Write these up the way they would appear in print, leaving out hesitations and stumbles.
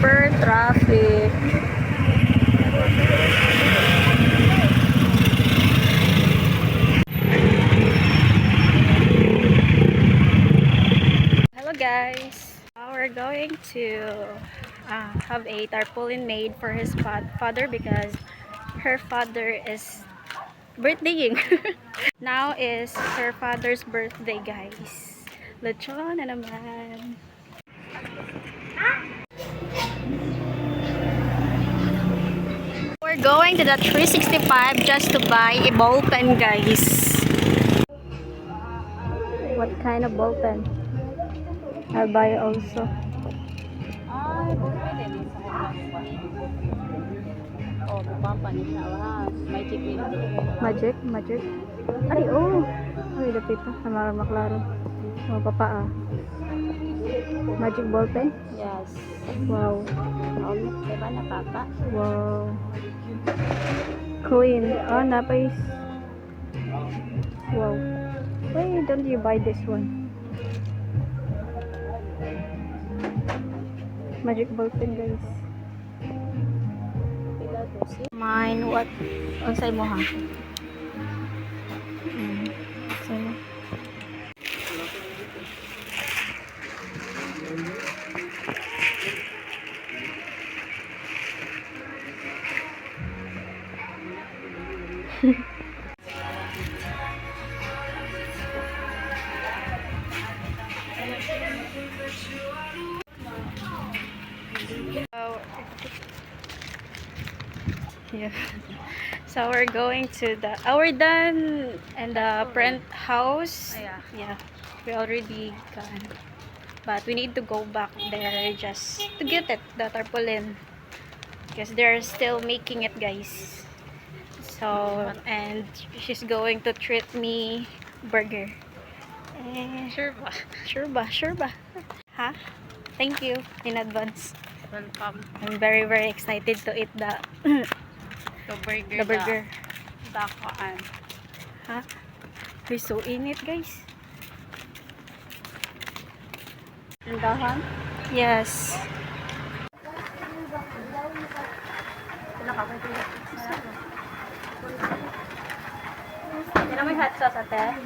super traffic. Hello guys. We're going to have a tarpaulin made for his father because her father is birthdaying. Now is her father's birthday, guys. Lechon na naman. We're going to the 365 just to buy a ball pen, guys. What kind of ball pen? I'll buy also. Magic. Ay, oh. Ay, lapit na. Samara maklaro. Oh, papa ah. Magic ball pen? Yes. Wow. Diba na papa? Wow. Clean. Oh, napais. Wow. Why don't you buy this one? Magic ball pen, guys. Mine, what? Unsay mo ha? Unsay mo? Yeah. So we're going to the we're done in the print house. Yeah. We already gone. But we need to go back there just to get it, the tarpaulin. Because they're still making it, guys. So, and she's going to treat me burger. Sure ba? Sure ba? Ha? Thank you in advance. Welcome. I'm very excited to eat the The burger. burger. Dakaan. Ha? It's so init, guys. Tindahan? Yes. Yan may hot sauce, ate.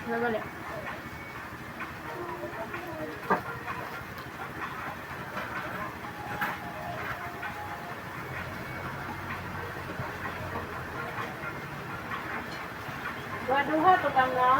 Nagali. Waduha to tanga.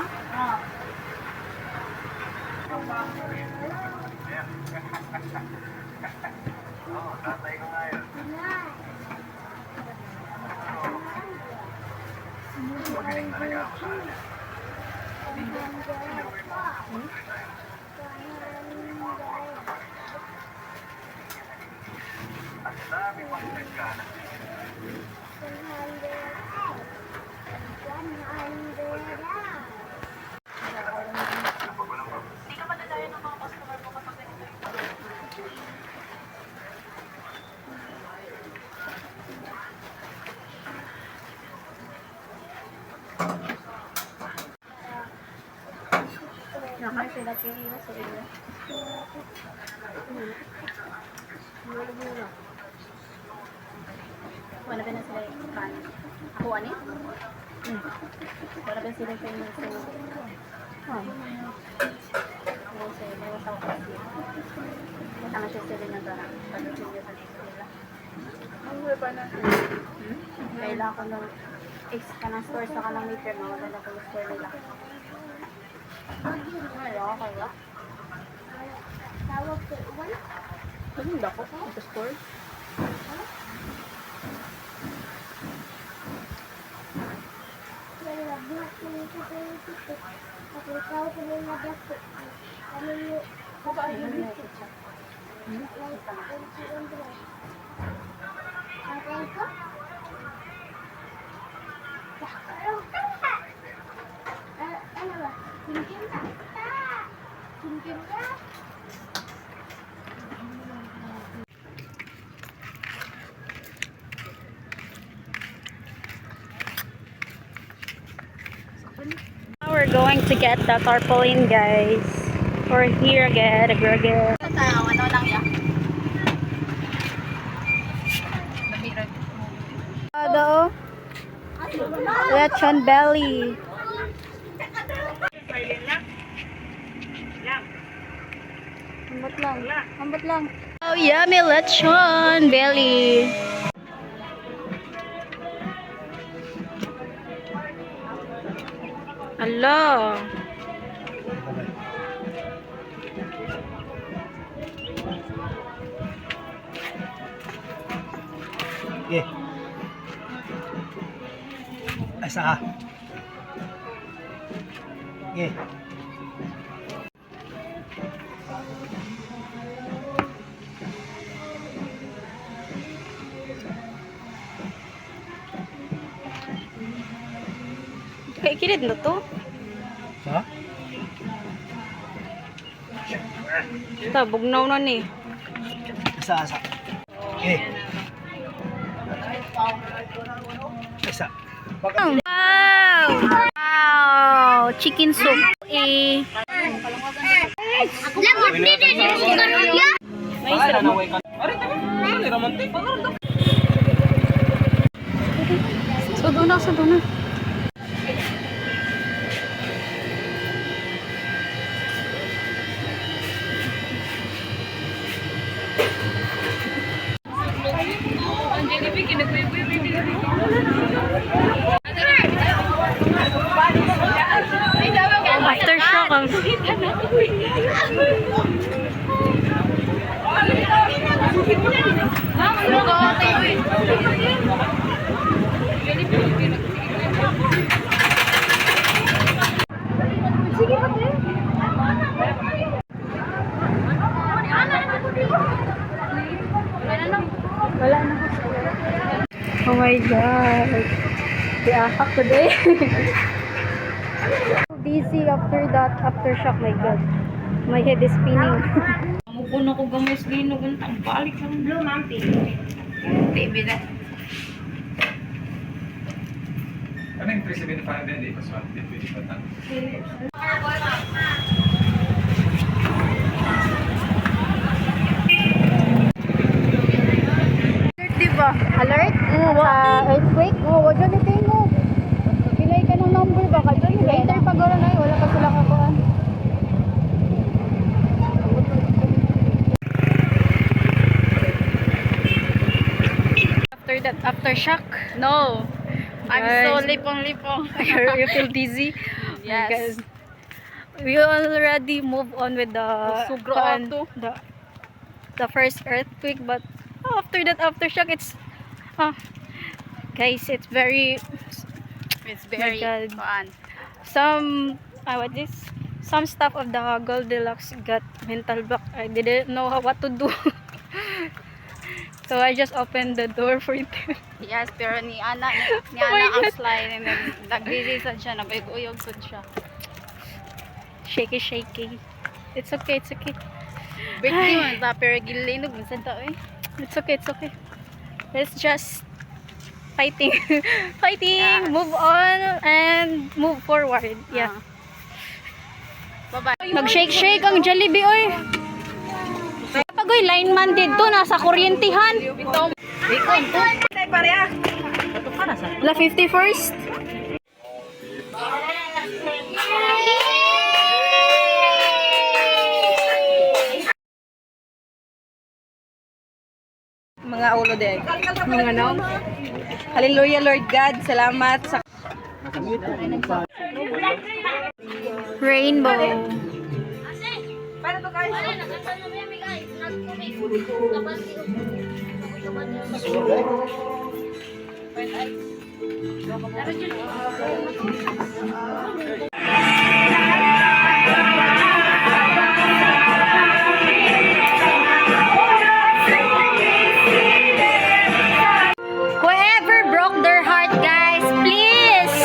Naman sila pili na sa iyo. Wala ba na sila yung kanin? Ako, ani? Wala ba sila yung sa Wala sa kasi. Wala na siya sila na parang pag-sila sa nila. Ang wala na. Kailangan ko ng kanang store sa kanang meter, mawala na ko store nila. Wala, kaya. Anong dako? Ito store? going to get the tarpaulin, guys. We're here again. Ano lang yan? Hello. Lechon belly. Ambot lang. Oh, yummy lechon belly. Hello. Okay. Ay, saka. Okay. Kay kilid na to. Ha? Ta bugnaw na ni. Asa. Okay. Isa. Wow! Wow! Chicken soup. Eh. Sa duna. Aftershock ang wala na. Oh my god. Iahak today. Dizzy after that aftershock, my god. My head is spinning. Mukuno ko gamay sa linog. Ang balik sa blue, ma'am. Baby na. Ano yung 375 din? Pas 150 pa tan. Diba? Alert? Earthquake? Oo, dyan itin mo. Pilay ka ng number baka dyan. Later pag wala na wala pa sila kakuhan. After that, aftershock? No. I'm so Guys. lipong-lipong. You feel dizzy? Yes. Because we already move on with the Sugro kuan, ato. the first earthquake, but after that aftershock, it's guys, it's very It's very God. fun. what this? Some staff of the Goldilocks got mental block. I didn't know what to do. So I just opened the door for them. Yes, pero ni Ana my ang God. slide and then nag-release siya, nabiguyog sad siya. Shaky. It's okay. Birthday man ta pero gilinog minsan ta eh. It's okay. Let's just fighting. Yes. Move on and move forward. Yeah. Bye-bye. Nag-shake ang Jollibee oy. Pagoy lineman dito nasa kuryentihan. La 51st. Mga ulo din. Mga ano? Hallelujah, Lord God. Salamat sa Rainbow. Whoever broke their heart, guys, please.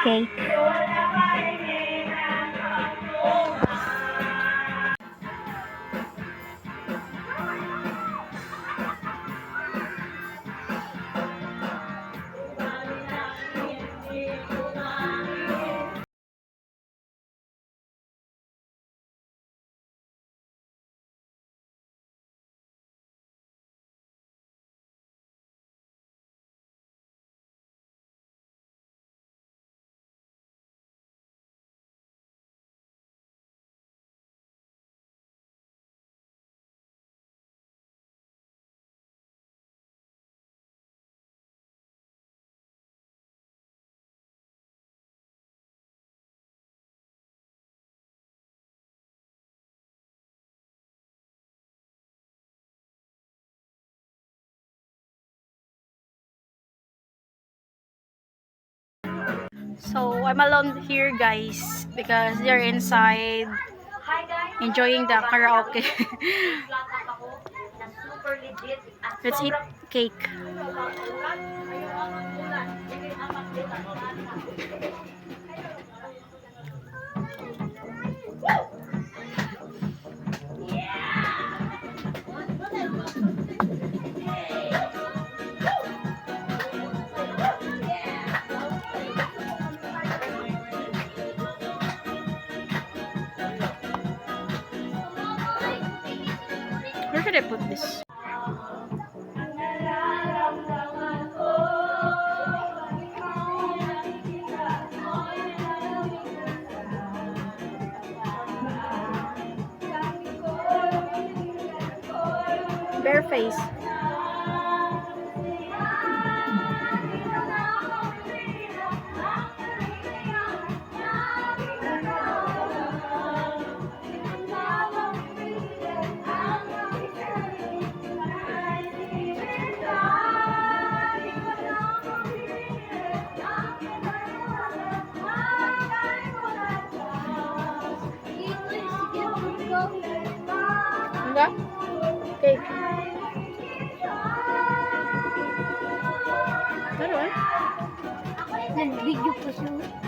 cake. So I'm alone here, guys, because they're inside enjoying the karaoke. Let's eat cake. Where should I put this? Bare face. Enggak? Cake. Taruh. Nag-video pa siya.